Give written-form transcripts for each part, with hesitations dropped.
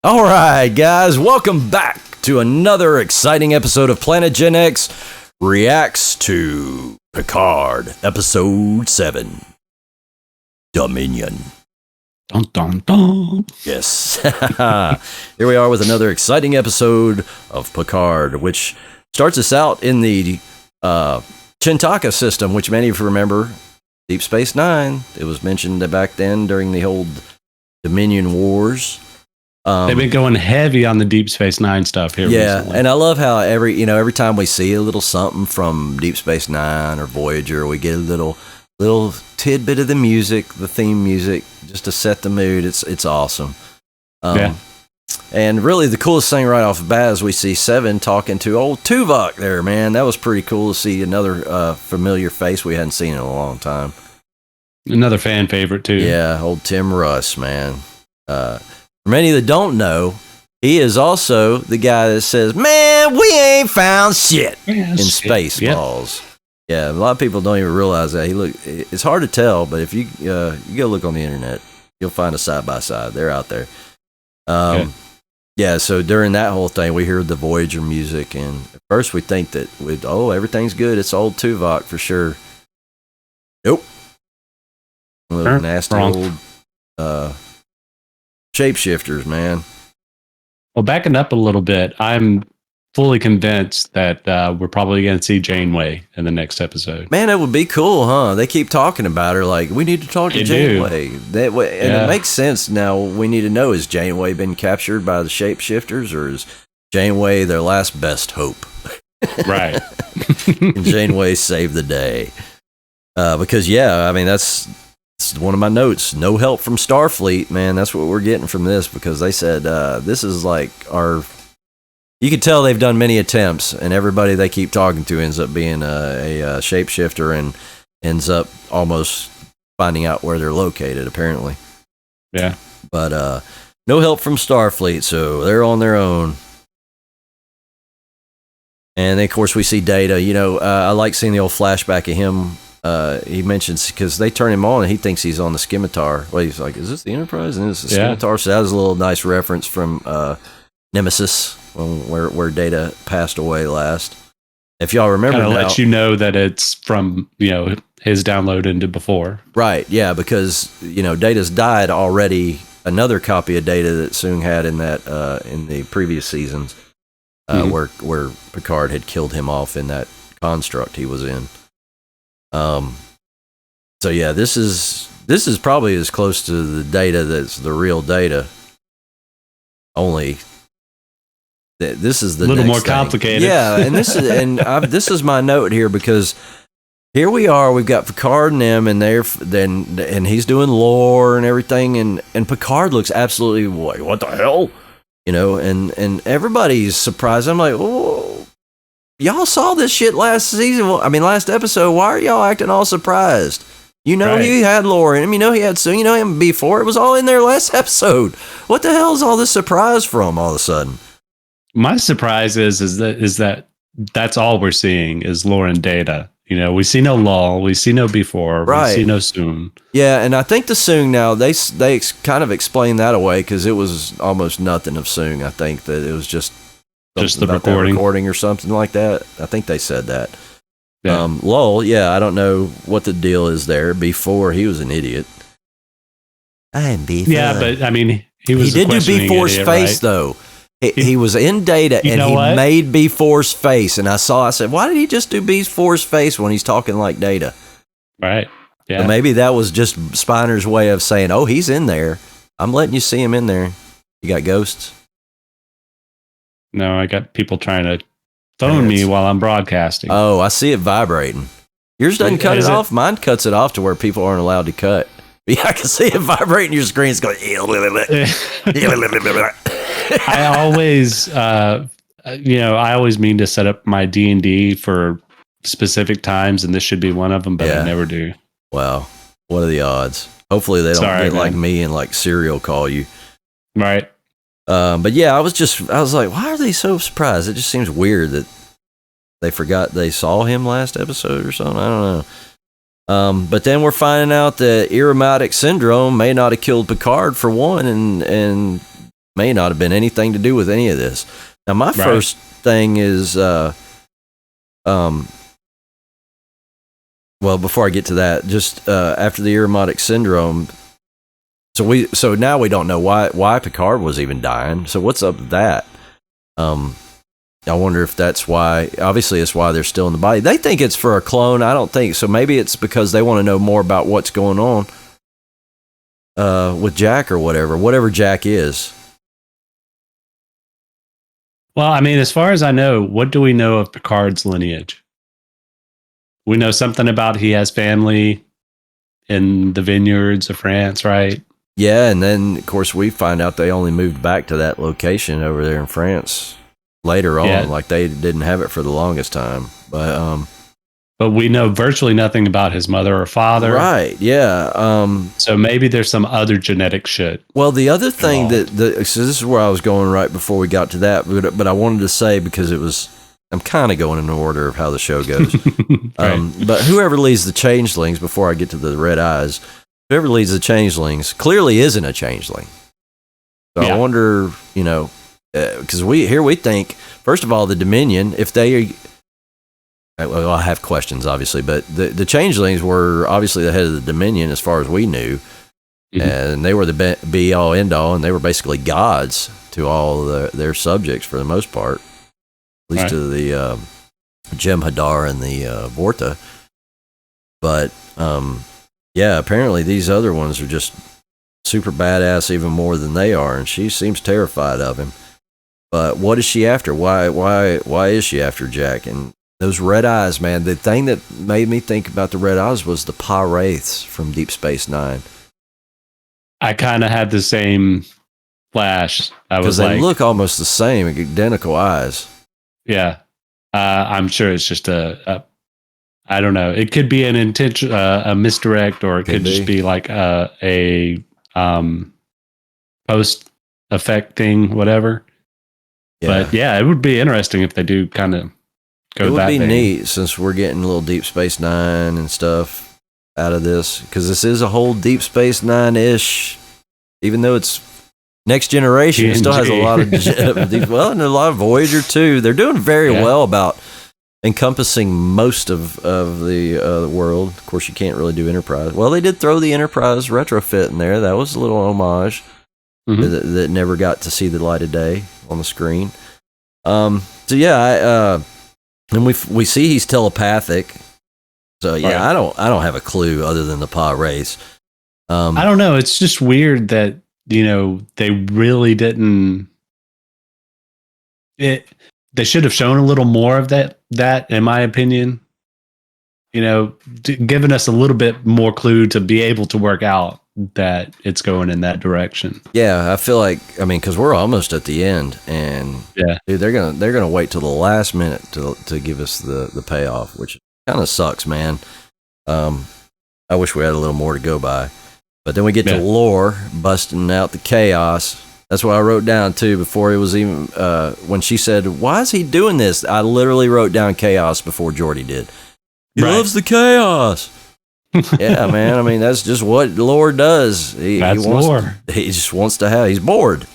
All right, guys, welcome back to another exciting episode of PlanetGenX reacts to Picard, episode 7, Dominion. Dun, dun, dun. Yes. Here we are with another exciting episode of Picard, which starts us out in the Chintaka system, which many of you remember, Deep Space Nine. It was mentioned back then during the old Dominion Wars. They've been going heavy on the Deep Space Nine stuff here recently. And I love how every time we see a little something from Deep Space Nine or Voyager, we get a little tidbit of the music, the theme music, just to set the mood. It's awesome. And really, the coolest thing right off the bat is we see Seven talking to old Tuvok there, man. That was pretty cool to see another familiar face we hadn't seen in a long time. Another fan favorite, too. Yeah, old Tim Russ, man. For many that don't know, he is also the guy that says, "Man, we ain't found shit in Spaceballs." Yeah, a lot of people don't even realize that. It's hard to tell, but if you go look on the internet, you'll find a side by side. They're out there. Yeah, so during that whole thing, we hear the Voyager music, and at first we think that everything's good. It's old Tuvok for sure. Nope. Little nasty old shapeshifters, man. Well, backing up a little bit, I'm fully convinced that we're probably going to see Janeway in the next episode. Man, that would be cool, huh? They keep talking about her like, we need to talk to Janeway. That way, and it makes sense now. We need to know, has Janeway been captured by the shapeshifters, or is Janeway their last best hope? Right. Can Janeway save the day? Because, I mean, that's one of my notes. No help from Starfleet, man. That's what we're getting from this, because they said this is like our... You can tell they've done many attempts, and everybody they keep talking to ends up being a shapeshifter and ends up almost finding out where they're located, apparently. Yeah. But no help from Starfleet, so they're on their own. And then, of course, we see Data. I like seeing the old flashback of him. He mentions, because they turn him on and he thinks he's on the Scimitar. Well, he's like, is this the Enterprise? And it's the Scimitar. So that was a little nice reference from Nemesis, where Data passed away last. If y'all remember, kind of lets you know that it's from his download into before. Right, yeah, because Data's died already. Another copy of Data that Soong had in the previous seasons, where Picard had killed him off in that construct he was in. So yeah, this is probably as close to the Data that's the real Data. Only this is the a little next more complicated. Thing. Yeah, and this is my note here, because here we are. We've got Picard and them, and and he's doing lore and everything, and Picard looks absolutely like, what the hell, and everybody's surprised. I'm like, oh, y'all saw this shit last season. Last episode. Why are y'all acting all surprised? He had lore in him. He had Soong. Him before. It was all in there last episode. What the hell is all this surprise from all of a sudden? My surprise is that that's all we're seeing is lore and Data. We see no lull, we see no before, we see no Soong. Yeah, and I think the Soong now, they kind of explained that away, because it was almost nothing of Soong. I think that it was just the recording or something like that. I think they said that. Yeah. Lull, I don't know what the deal is there. Before, he was an idiot. I'm before. Yeah, but he did do B4's face, right? though. He was in Data, and he made B4's face, and I said, why did he just do B4's face when he's talking like Data? Right. Yeah. So maybe that was just Spiner's way of saying, oh, he's in there. I'm letting you see him in there. You got ghosts? No, I got people trying to phone me while I'm broadcasting. Oh, I see it vibrating. Yours doesn't cut it off. Mine cuts it off to where people aren't allowed to cut. Yeah, I can see it vibrating your screen. It's going, I always mean to set up my D&D for specific times, and this should be one of them, but I never do. Wow. What are the odds? Hopefully they don't get like me and like serial call you. Right. But yeah, I was like, why are they so surprised? It just seems weird that they forgot they saw him last episode or something. I don't know. But then we're finding out that Irumodic syndrome may not have killed Picard for one, and may not have been anything to do with any of this. Now, my first thing is, well, before I get to that, just after the Ironic syndrome, so now we don't know why Picard was even dying. So what's up with that? I wonder if that's why. Obviously, it's why they're still in the body. They think it's for a clone. I don't think so. Maybe it's because they want to know more about what's going on with Jack or whatever Jack is. Well, I mean, as far as I know, what do we know of Picard's lineage? We know something about he has family in the vineyards of France, right? Yeah, and then, of course, we find out they only moved back to that location over there in France later on. Like, they didn't have it for the longest time. But we know virtually nothing about his mother or father. Right, yeah. So maybe there's some other genetic shit. Well, the other thing so this is where I was going right before we got to that, but I wanted to say, because I'm kind of going in order of how the show goes. But whoever leads the changelings, before I get to the red eyes, whoever leads the changelings clearly isn't a changeling. So I wonder, because we think, first of all, the Dominion, if they, well, I have questions, obviously, but the changelings were obviously the head of the Dominion as far as we knew, and they were the be-all, end-all, and they were basically gods to all their subjects for the most part, at least to the Jem'Hadar and the Vorta. But, apparently these other ones are just super badass even more than they are, and she seems terrified of him. But what is she after? Why is she after Jack? And those red eyes, man, the thing that made me think about the red eyes was the Pah-wraiths from Deep Space Nine. I kind of had the same flash. I was like, they look almost the same, identical eyes. Yeah. I'm sure it's just I don't know. It could be an intention, a misdirect, or it could just be like a post effect thing, whatever. Yeah. But yeah, it would be interesting if they do kind of go that way. It would be neat, since we're getting a little Deep Space Nine and stuff out of this, because this is a whole Deep Space Nine-ish, even though it's Next Generation, it still has a lot of, and a lot of Voyager too. They're doing very well about encompassing most of the world. Of course, you can't really do Enterprise. Well, they did throw the Enterprise retrofit in there. That was a little homage that never got to see the light of day on the screen. And we see he's telepathic. So I don't have a clue other than the Pah-wraiths. I don't know. It's just weird that they really didn't. They should have shown a little more of that, in my opinion. Giving us a little bit more clue to be able to work out that it's going in that direction. Yeah, I feel like, because we're almost at the end, and dude, they're gonna wait till the last minute to give us the payoff, which kind of sucks, man. I wish we had a little more to go by, but then we get to Lore busting out the chaos. That's what I wrote down too before it was even when she said, "Why is he doing this?" I literally wrote down chaos before Geordi did. He loves the chaos. Yeah, man. That's just what Lore does. He just wants to have. He's bored.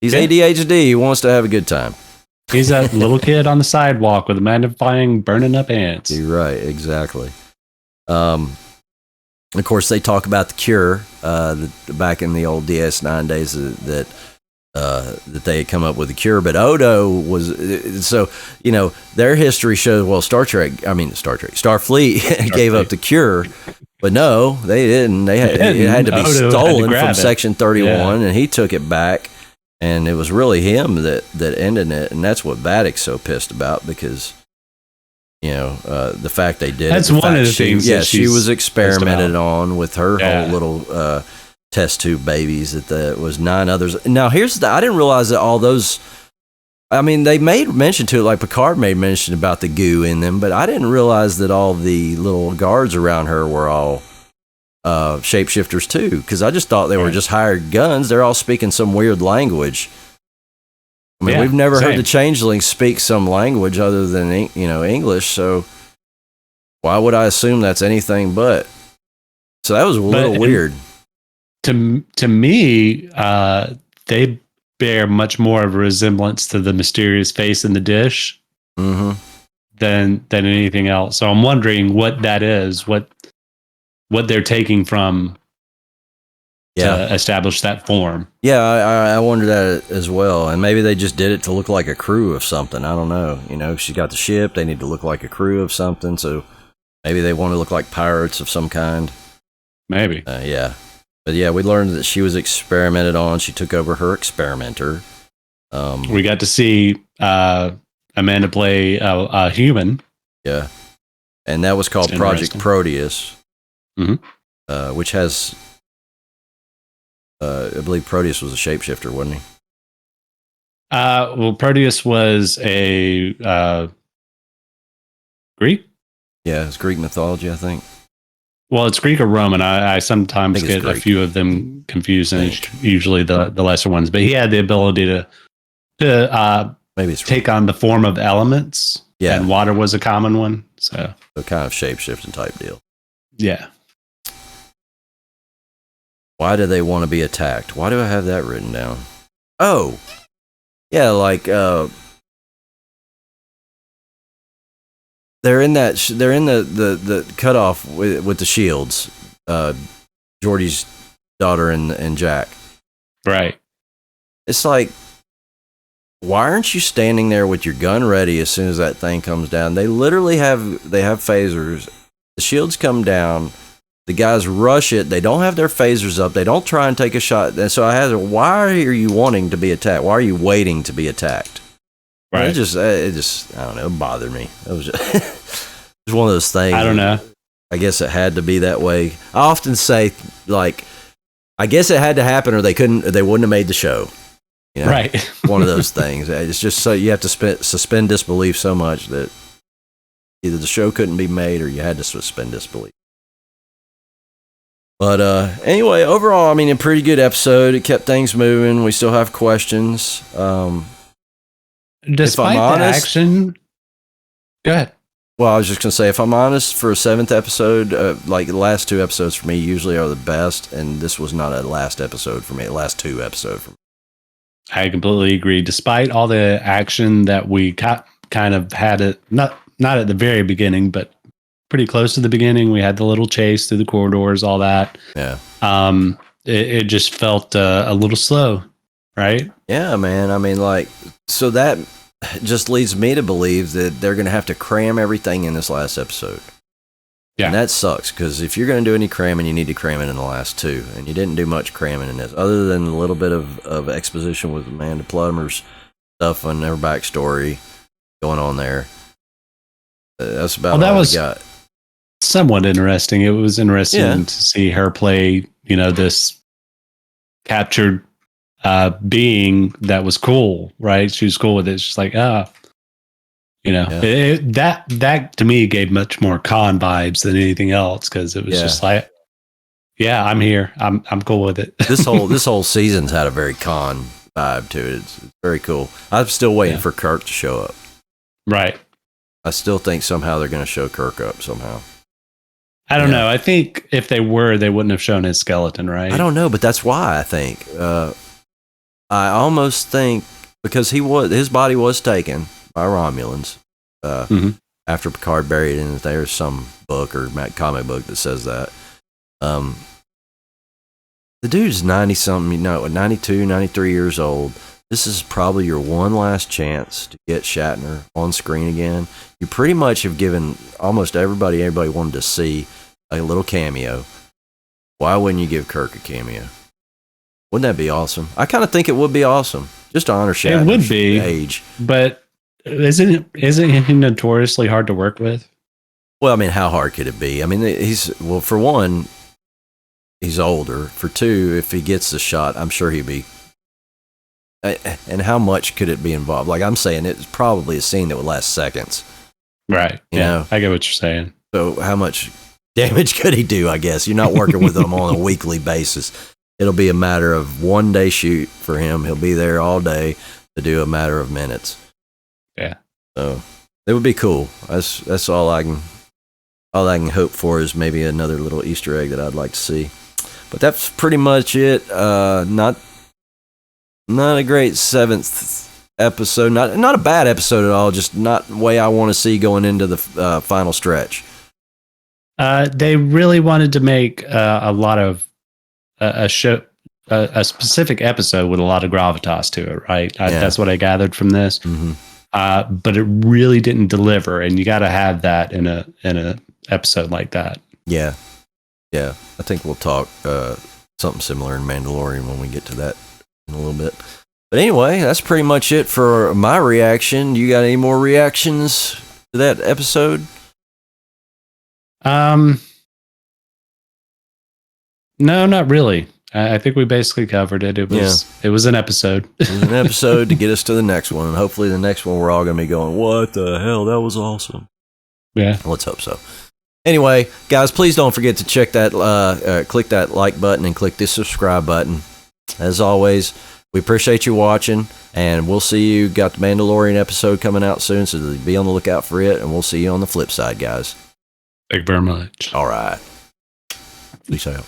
He's ADHD. He wants to have a good time. He's a little kid on the sidewalk with a magnifying, burning up ants. You're right. Exactly. Of course, they talk about the cure back in the old DS9 days that they had come up with a cure, but Odo was their history shows. Well, Starfleet gave up the cure, but no, they didn't. It had to be stolen from Section 31, and he took it back, and it was really him that ended it, and that's what Baddock's so pissed about, because the fact they did. That's one of the things. Yeah, she was experimented on with her whole little test tube babies. That was 9 others. Now I didn't realize that all those. They made mention to it, like Picard made mention about the goo in them, but I didn't realize that all the little guards around her were all shapeshifters too. Because I just thought they were just hired guns. They're all speaking some weird language. We've never heard the changelings speak some language other than English. So why would I assume that's anything but? So that was a little weird. To me, they bear much more of a resemblance to the mysterious face in the dish than anything else. So I'm wondering what that is, what they're taking from to establish that form. Yeah, I wonder that as well. And maybe they just did it to look like a crew of something. I don't know. You know, she's got the ship. They need to look like a crew of something. So maybe they want to look like pirates of some kind. Maybe. Yeah. But yeah, we learned that she was experimented on. She took over her experimenter. We got to see Amanda play a human. Yeah. And that was called Project Proteus, which has, I believe Proteus was a shapeshifter, wasn't he? Well, Proteus was a Greek? Yeah, it's Greek mythology, I think. Well, it's Greek or Roman. I sometimes get a few of them confused, and it's usually the lesser ones. But he had the ability to maybe take on the form of elements. Yeah, and water was a common one. So kind of shape-shifting type deal. Yeah. Why do they want to be attacked? Why do I have that written down? Oh, yeah, like they're in the cutoff with the shields. Geordi's daughter and Jack. Right. It's like, why aren't you standing there with your gun ready as soon as that thing comes down? They literally have phasers. The shields come down. The guys rush it. They don't have their phasers up. They don't try and take a shot. And so I had to, why are you wanting to be attacked? Why are you waiting to be attacked? Right. It just, I don't know, it bothered me. It was just, it was one of those things. I don't know. I guess it had to be that way. I often say, like, I guess it had to happen or they wouldn't have made the show. You know? Right. One of those things. It's just so you have to suspend disbelief so much that either the show couldn't be made or you had to suspend disbelief. But anyway, overall, I mean, a pretty good episode. It kept things moving. We still have questions. Despite the action, go ahead. Well, I was just going to say, if I'm honest, for a 7th episode, like the last 2 episodes for me usually are the best, and this was not a last episode for me, last 2 episodes for me. I completely agree. Despite all the action that we kind of had it, not at the very beginning, but pretty close to the beginning, we had the little chase through the corridors, all that. Yeah. It just felt a little slow, right? Yeah, man. I mean, like, so that just leads me to believe that they're going to have to cram everything in this last episode. Yeah. And that sucks, because if you're going to do any cramming, you need to cram it in the last 2. And you didn't do much cramming in this, other than a little bit of exposition with Amanda Plummer's stuff and her backstory going on there. That's about all we got. Somewhat interesting. It was interesting to see her play, this captured being that was cool, right? She was cool with it. It's just like, that to me gave much more con vibes than anything else, because it was just like, I'm here. I'm cool with it. this whole season's had a very con vibe to it. It's very cool. I'm still waiting for Kirk to show up. Right. I still think somehow they're going to show Kirk up somehow. I don't know. I think if they wouldn't have shown his skeleton, right? I don't know, but that's why I think. I almost think because his body was taken by Romulans after Picard buried it, and there's some book or comic book that says that. The dude's 90-something, 92, 93 years old. This is probably your one last chance to get Shatner on screen again. You pretty much have given almost everybody wanted to see a little cameo. Why wouldn't you give Kirk a cameo? Wouldn't that be awesome? I kind of think it would be awesome. Just to honor Shatner's it would be, age. But isn't he notoriously hard to work with? Well, I mean, how hard could it be? I mean, for one, he's older. For 2, if he gets the shot, I'm sure he'd be. And how much could it be involved? Like I'm saying, it's probably a scene that would last seconds. Right. You know? I get what you're saying. So how much damage could he do, I guess? You're not working with him on a weekly basis. It'll be a matter of 1 day shoot for him. He'll be there all day to do a matter of minutes. Yeah. So it would be cool. That's all I can hope for is maybe another little Easter egg that I'd like to see. But that's pretty much it. Not not a great seventh episode. Not a bad episode at all. Just not the way I want to see going into the final stretch. They really wanted to make a lot of a specific episode with a lot of gravitas to it, right? That's what I gathered from this. Mm-hmm. But it really didn't deliver, and you got to have that in a episode like that. Yeah. I think we'll talk something similar in Mandalorian when we get to that in a little bit. But anyway, that's pretty much it for my reaction. You got any more reactions to that episode? No, not really. I think we basically covered it. It was an episode. It was an episode to get us to the next one. And hopefully the next one we're all going to be going, what the hell? That was awesome. Yeah. Let's hope so. Anyway, guys, please don't forget to check that, click that like button and click the subscribe button. As always, we appreciate you watching, and we'll see you. Got the Mandalorian episode coming out soon, so be on the lookout for it, and we'll see you on the flip side, guys. Thank you very much. All right. Peace out.